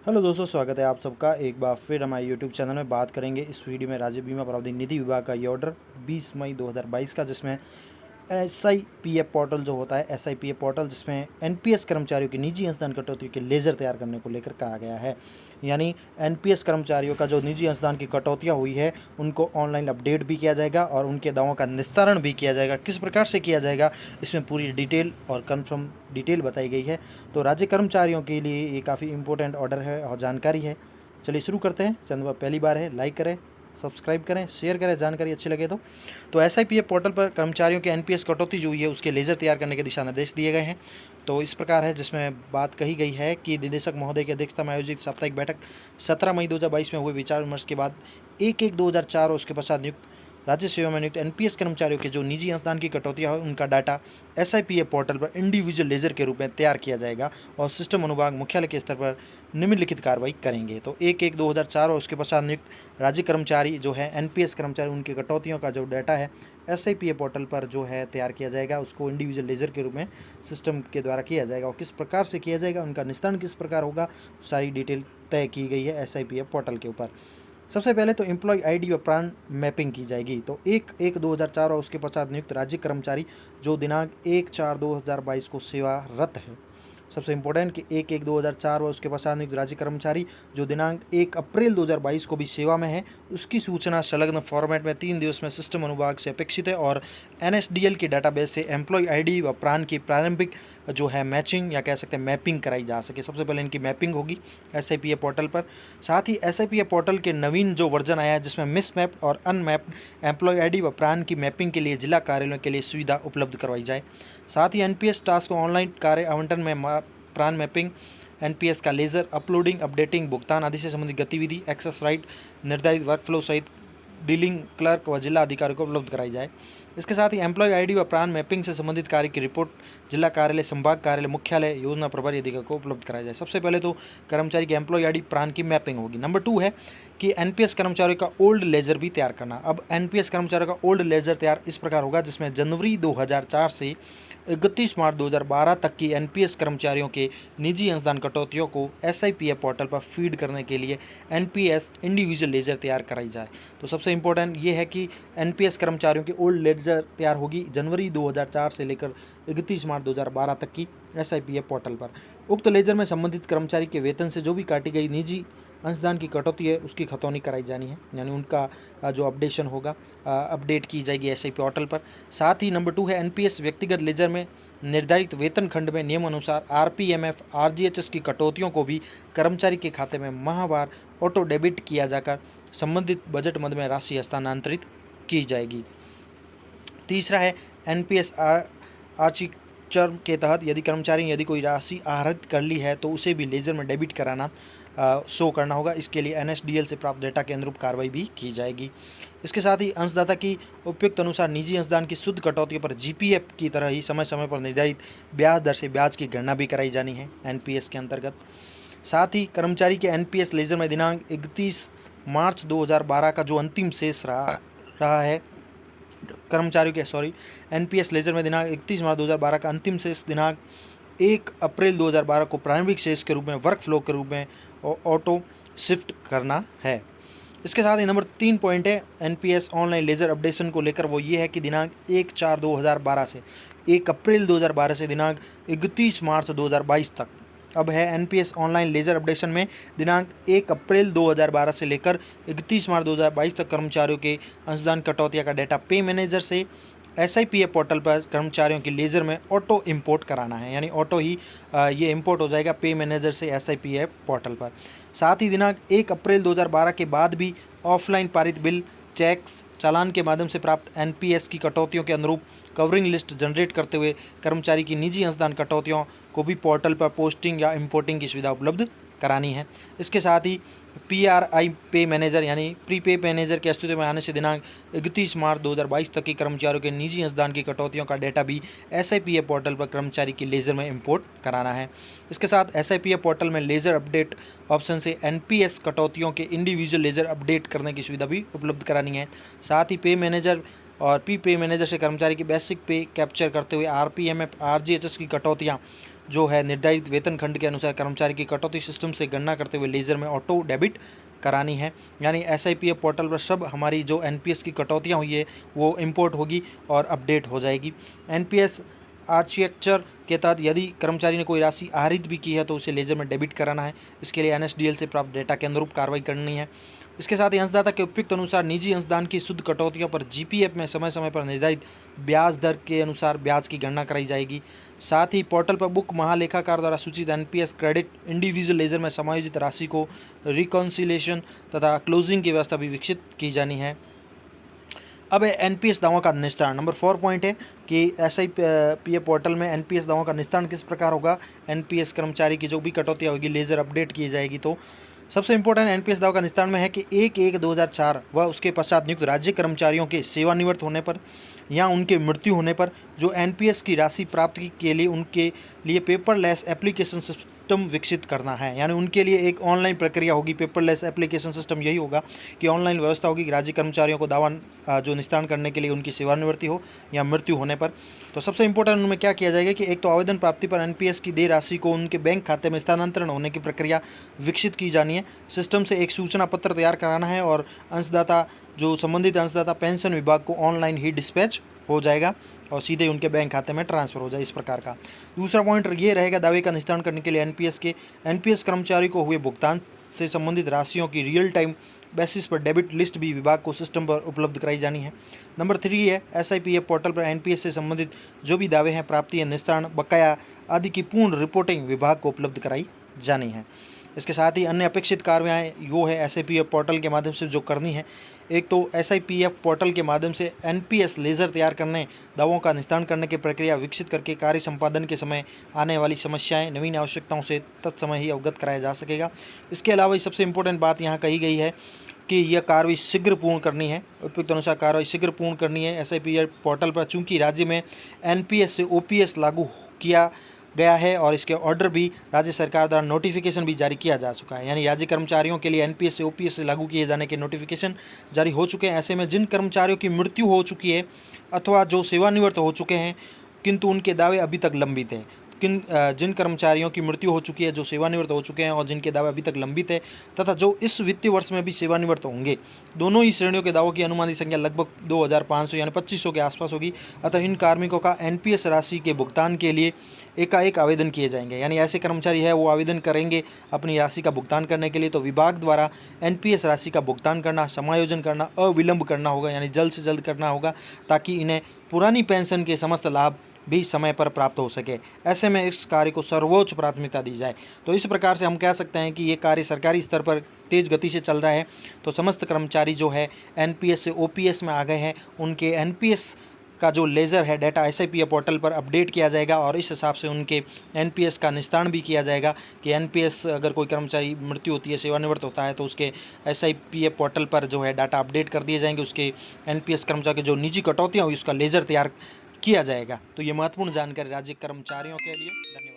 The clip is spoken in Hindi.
हेलो दोस्तों, स्वागत है आप सबका एक बार फिर हमारे यूट्यूब चैनल में। बात करेंगे इस वीडियो में राज्य बीमा प्रावधान निधि विभाग का ये ऑर्डर 20 मई 2022 का, जिसमें SIPF पोर्टल जो होता है, SIPF पोर्टल जिसमें NPS कर्मचारियों की निजी अंशदान कटौती के लेज़र तैयार करने को लेकर कहा गया है। यानी NPS कर्मचारियों का जो निजी अंशदान की कटौतियाँ हुई है उनको ऑनलाइन अपडेट भी किया जाएगा और उनके दावों का निस्तारण भी किया जाएगा। किस प्रकार से किया जाएगा, इसमें पूरी डिटेल और कन्फर्म डिटेल बताई गई है। तो राज्य कर्मचारियों के लिए ये काफ़ी इंपॉर्टेंट ऑर्डर है और जानकारी है। चलिए शुरू करते हैं। चैनल पर पहली बार है, लाइक करें, सब्सक्राइब करें, शेयर करें, जानकारी अच्छी लगे तो SIPF पोर्टल पर कर्मचारियों के NPS कटौती जो हुई है उसके लेज़र तैयार करने के दिशा निर्देश दिए गए हैं। तो इस प्रकार है, जिसमें बात कही गई है कि निदेशक महोदय की अध्यक्षता में आयोजित साप्ताहिक बैठक 17 मई 2022 में हुए विचार विमर्श के बाद 1/1/2004 और उसके पश्चात नियुक्त राज्य सेवा में नियुक्त NPS कर्मचारियों के जो निजी अंशदान की कटौतियाँ है उनका डाटा SIPF पोर्टल पर इंडिविजुअल लेज़र के रूप में तैयार किया जाएगा और सिस्टम अनुभाग मुख्यालय के स्तर पर निम्नलिखित कार्रवाई करेंगे। तो 1/1/2004 और उसके पश्चात नियुक्त राज्य कर्मचारी जो है NPS कर्मचारी, उनकी कटौतियों का जो डाटा है SIPF पोर्टल पर जो है तैयार किया जाएगा, उसको इंडिविजुअल लेज़र के रूप में सिस्टम के द्वारा किया जाएगा। और किस प्रकार से किया जाएगा, उनका निस्तारण किस प्रकार होगा, सारी डिटेल तय की गई है SIPF पोर्टल के ऊपर। सबसे पहले तो एम्प्लॉय ID व प्राण मैपिंग की जाएगी। तो 1/1/2004 और उसके पश्चात नियुक्त राज्य कर्मचारी जो दिनांक 1/4/2022 को सेवारत है। सबसे इंपॉर्टेंट कि 1/1/2004 व उसके पश्चात नियुक्त राज्य कर्मचारी जो दिनांक 1 अप्रैल 2022 को भी सेवा में है, उसकी सूचना संलग्न फॉर्मेट में 3 दिवस में सिस्टम अनुभाग से अपेक्षित है और NSDL के डाटाबेस से एम्प्लॉय ID व प्राण की प्रारंभिक जो है मैचिंग या कह सकते हैं मैपिंग कराई जा सके। सबसे पहले इनकी मैपिंग होगी SIPF पोर्टल पर। साथ ही SIPF पोर्टल के नवीन जो वर्जन आया है जिसमें मिसमैप्ड और अनमैप्ड एम्प्लॉय ID व प्राण की मैपिंग के लिए जिला कार्यालयों के लिए सुविधा उपलब्ध करवाई जाए। साथ ही NPS टास्क ऑनलाइन कार्य आवंटन में प्राण मैपिंग, NPS का लेज़र अपलोडिंग, अपडेटिंग, भुगतान आदि से संबंधित गतिविधि, एक्सेस राइट, निर्धारित वर्कफ्लो सहित डीलिंग क्लर्क व जिला अधिकारी को उपलब्ध कराई जाए। इसके साथ ही एम्प्लॉय ID व प्राण मैपिंग से संबंधित कार्य की रिपोर्ट जिला कार्यालय, संभाग कार्यालय, मुख्यालय, योजना प्रभारी अधिकारी को उपलब्ध कराया जाए। सबसे पहले तो कर्मचारी की एम्प्लॉय ID प्राण की मैपिंग होगी। नंबर 2 है कि NPS कर्मचारियों का ओल्ड लेजर भी तैयार करना। अब NPS कर्मचारियों का ओल्ड लेजर तैयार इस प्रकार होगा, जिसमें जनवरी 2004 से 31 मार्च 2012 तक की NPS कर्मचारियों के निजी अंशदान कटौतियों को SIPF पोर्टल पर फीड करने के लिए NPS इंडिविजुअल लेजर तैयार कराई जाए। तो सबसे इम्पोर्टेंट ये है कि NPS कर्मचारियों की ओल्ड लेजर तैयार होगी जनवरी 2004 से लेकर 31 मार्च 2012 तक की SIPF पोर्टल पर। उक्त लेजर में संबंधित कर्मचारी के वेतन से जो भी काटी गई निजी अंशदान की कटौती है उसकी खतौनी कराई जानी है, यानी उनका जो अपडेशन होगा अपडेट की जाएगी SIPF पोर्टल पर। साथ ही नंबर 2 है NPS व्यक्तिगत लेजर में निर्धारित वेतन खंड में नियम अनुसार RPMF RGHS की कटौतियों को भी कर्मचारी के खाते में माहवार ऑटो डेबिट किया जाकर संबंधित बजट मद में राशि हस्तांतरित की जाएगी। तीसरा है NPS आर्चिचर के तहत यदि कर्मचारी ने यदि कोई राशि आहरित कर ली है तो उसे भी लेजर में डेबिट कराना शो करना होगा। इसके लिए NSDL से प्राप्त डेटा के अनुरूप कार्रवाई भी की जाएगी। इसके साथ ही अंशदाता की उपयुक्त अनुसार निजी अंशदान की शुद्ध कटौती पर GPF की तरह ही समय समय पर निर्धारित ब्याज दर से ब्याज की गणना भी कराई जानी है NPS के अंतर्गत। साथ ही कर्मचारी के NPS लेजर में दिनांक 31 मार्च 2012 का जो अंतिम शेष रहा है कर्मचारियों के NPS लेजर में दिनांक 31 मार्च 2012 का अंतिम शेष दिनांक 1 अप्रैल 2012 को प्रारंभिक शेष के रूप में वर्क फ्लो के रूप में ऑटो शिफ्ट करना है। इसके साथ ही नंबर 3 पॉइंट है NPS ऑनलाइन लेजर अपडेशन को लेकर, वो ये है कि दिनांक 1/4/2012 से 1 अप्रैल 2012 से दिनांक 31 मार्च 2022 तक अब है NPS ऑनलाइन लेजर अपडेशन में दिनांक 1 अप्रैल 2012 से लेकर 31 मार्च 2022 तक कर्मचारियों के अंशदान कटौतिया का डेटा पे मैनेजर से SIPF पोर्टल पर कर्मचारियों की लेजर में ऑटो इंपोर्ट कराना है, यानी ऑटो ही ये इंपोर्ट हो जाएगा पे मैनेजर से SIPF पोर्टल पर। साथ ही दिनांक 1 अप्रैल 2012 के बाद भी ऑफलाइन पारित बिल, चेक्स, चालान के माध्यम से प्राप्त NPS की कटौतियों के अनुरूप कवरिंग लिस्ट जनरेट करते हुए कर्मचारी की निजी अंशदान कटौतियों को भी पोर्टल पर पोस्टिंग या इंपोर्टिंग की सुविधा उपलब्ध करानी है। इसके साथ ही PRI पे मैनेजर यानी प्री पे मैनेजर के अस्तित्व में आने से दिनांक 31 मार्च 2022 तक के कर्मचारियों के निजी अंशदान की कटौतियों का डेटा भी SIPF पोर्टल पर कर्मचारी की लेजर में इंपोर्ट कराना है। इसके साथ SIPF पोर्टल में लेजर अपडेट ऑप्शन से NPS कटौतियों के इंडिविजुअल लेजर अपडेट करने की सुविधा भी उपलब्ध करानी है। साथ ही पे मैनेजर और पे मैनेजर से कर्मचारी की बेसिक पे कैप्चर करते हुए RPMF RGHS की कटौतियाँ जो है निर्धारित वेतन खंड के अनुसार कर्मचारी की कटौती सिस्टम से गणना करते हुए लेज़र में ऑटो डेबिट करानी है। यानी SIPF पोर्टल पर सब हमारी जो NPS की कटौतियाँ हुई है वो इंपोर्ट होगी और अपडेट हो जाएगी। NPS आर्किटेक्चर के तहत यदि कर्मचारी ने कोई राशि आहरित भी की है तो उसे लेजर में डेबिट कराना है। इसके लिए NSDL से प्राप्त डेटा के अनुरूप कार्रवाई करनी है। इसके साथ ही अंशदाता के उपयुक्त अनुसार निजी अंशदान की शुद्ध कटौतियों पर GPF में समय समय पर निर्धारित ब्याज दर के अनुसार ब्याज की गणना कराई जाएगी। साथ ही पोर्टल पर बुक महालेखाकार द्वारा सूचित NPS क्रेडिट इंडिविजुअल लेजर में समायोजित राशि को रिकॉन्सिलेशन तथा क्लोजिंग की व्यवस्था भी विकसित की जानी है। अब NPS दावों का निस्तारण। नंबर 4 पॉइंट है कि SIPF पोर्टल में NPS दावों का निस्तारण किस प्रकार होगा। NPS कर्मचारी की जो भी कटौतियाँ होगी लेज़र अपडेट की जाएगी। तो सबसे इंपॉर्टेंट NPS दावों का निस्तारण में है कि 1/1/2004 व उसके पश्चात नियुक्त राज्य कर्मचारियों के सेवानिवृत्त होने पर या उनके मृत्यु होने पर जो NPS की राशि प्राप्ति के लिए उनके लिए पेपरलेस एप्लीकेशन सिस्टम विकसित करना है। यानी उनके लिए एक ऑनलाइन प्रक्रिया होगी। पेपरलेस एप्लीकेशन सिस्टम यही होगा कि ऑनलाइन व्यवस्था होगी कि राज्य कर्मचारियों को दावा जो निस्तारण करने के लिए उनकी सेवानिवृत्ति हो या मृत्यु होने पर। तो सबसे इंपॉर्टेंट उनमें क्या किया जाएगा कि एक तो आवेदन प्राप्ति पर NPS की देय राशि को उनके बैंक खाते में स्थानांतरण होने की प्रक्रिया विकसित की जानी है। सिस्टम से एक सूचना पत्र तैयार कराना है और अंशदाता जो संबंधित अंशदाता पेंशन विभाग को ऑनलाइन ही डिस्पैच हो जाएगा और सीधे उनके बैंक खाते में ट्रांसफ़र हो जाए, इस प्रकार का। दूसरा पॉइंट ये रहेगा दावे का निस्तारण करने के लिए NPS कर्मचारी को हुए भुगतान से संबंधित राशियों की रियल टाइम बेसिस पर डेबिट लिस्ट भी विभाग को सिस्टम पर उपलब्ध कराई जानी है। नंबर 3 है SIPF पोर्टल पर NPS से संबंधित जो भी दावे हैं, प्राप्ति या निस्तारण, बकाया आदि की पूर्ण रिपोर्टिंग विभाग को उपलब्ध कराई जानी है। इसके साथ ही अन्य अपेक्षित कार्रवाई वो है SIPF पोर्टल के माध्यम से जो करनी है। एक तो SIPF पोर्टल के माध्यम से NPS लेज़र तैयार करने, दावों का निस्तारण करने की प्रक्रिया विकसित करके कार्य संपादन के समय आने वाली समस्याएं, नवीन आवश्यकताओं से तत्समय ही अवगत कराया जा सकेगा। इसके अलावा सबसे इंपॉर्टेंट बात यहाँ कही गई है कि यह कार्रवाई शीघ्र पूर्ण करनी है। उपयुक्त अनुसार कार्रवाई शीघ्र पूर्ण करनी है SIPF पोर्टल पर, चूँकि राज्य में NPS से OPS लागू किया गया है और इसके ऑर्डर भी राज्य सरकार द्वारा नोटिफिकेशन भी जारी किया जा चुका है। यानी राज्य कर्मचारियों के लिए NPS से OPS से लागू किए जाने के नोटिफिकेशन जारी हो चुके हैं। ऐसे में जिन कर्मचारियों की मृत्यु हो चुकी है अथवा जो सेवानिवृत्त हो चुके हैं किंतु उनके दावे अभी तक लंबित हैं, जिन कर्मचारियों की मृत्यु हो चुकी है, जो सेवानिवृत्त हो चुके हैं और जिनके दावे अभी तक लंबित है तथा जो इस वित्तीय वर्ष में भी सेवानिवृत्त होंगे, दोनों ही श्रेणियों के दावों की अनुमानित संख्या लगभग 2500 यानी 2500 के आसपास होगी। अतः इन कार्मिकों का NPS राशि के भुगतान के लिए एकाएक आवेदन किए जाएंगे। यानी ऐसे कर्मचारी है वो आवेदन करेंगे अपनी राशि का भुगतान करने के लिए, तो विभाग द्वारा NPS राशि का भुगतान करना, समायोजन करना अविलंब करना होगा, यानी जल्द से जल्द करना होगा ताकि इन्हें पुरानी पेंशन के समस्त लाभ भी समय पर प्राप्त हो सके। ऐसे में इस कार्य को सर्वोच्च प्राथमिकता दी जाए। तो इस प्रकार से हम कह सकते हैं कि ये कार्य सरकारी स्तर पर तेज़ गति से चल रहा है। तो समस्त कर्मचारी जो है NPS से OPS में आ गए हैं, उनके NPS का जो लेज़र है डाटा SIPF पोर्टल पर अपडेट किया जाएगा और इस हिसाब से उनके NPS का निस्तारण भी किया जाएगा कि NPS अगर कोई कर्मचारी मृत्यु होती है, सेवानिवृत्त होता है, तो उसके SIPF पोर्टल पर जो है डाटा अपडेट कर दिए जाएंगे। उसके NPS कर्मचारी की जो निजी कटौतियाँ हुई उसका लेज़र तैयार किया जाएगा। तो ये महत्वपूर्ण जानकारी राज्य कर्मचारियों के लिए। धन्यवाद।